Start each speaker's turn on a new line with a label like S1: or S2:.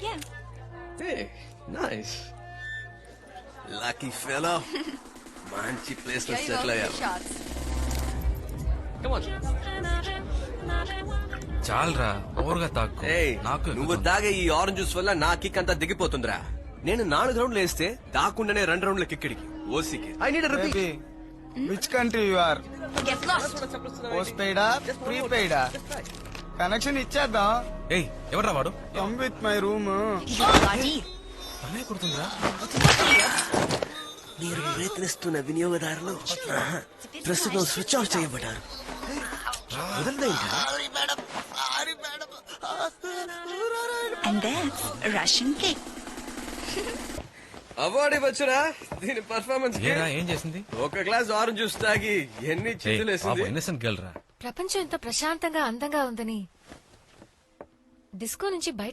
S1: Yeah.
S2: Hey, nice. Lucky fellow. మంచి place లో settle అయ్యారు. Come on.
S3: చాలరా ఓవర్గా తాకు.
S2: Hey,
S3: నాకు
S2: నువ్వు తాగే ఈ ఆరెంజ్ జ్యూస్ వల్ల నా కిక్ అంతా దిగిపోతుందిరా. నేను 4 రౌండ్లు వేస్తే దాక్కుండానే 2 రౌండ్ల కిక్కిడికి ఓసికి. I need a repeat.
S4: Baby, which country you are?
S1: Get lost.
S4: Post పెయిడా ప్రీపెయిడా కనెక్షన్ ఇచ్చేద్దాం.
S3: ఏయ్ ఎవర్రా వాడు?
S4: Come with my room.
S1: Bloody.
S3: తనే కొడుతుందిరా.
S2: మీరు ప్రయత్నిస్తున్న వినియోగదారులు ప్రస్తుతం స్విచ్ ఆఫ్ చేయబడ్డారు. వదలదా ఇంకా?
S1: And that's Russian cake.
S2: Award ఇవ్వచ్చురా దీని పర్ఫార్మెన్స్ కి.
S3: ఏరా ఏం చేసింది?
S2: ఒక గ్లాస్ ఆరెంజ్ జ్యూస్ తాగి ఎన్ని చిత్తులేసింది.
S3: ఇన్నసెంట్ గర్ల్ రా.
S5: ప్రపంచం ఎంత ప్రశాంతంగా అందంగా ఉందని డిస్కో నుంచి బయట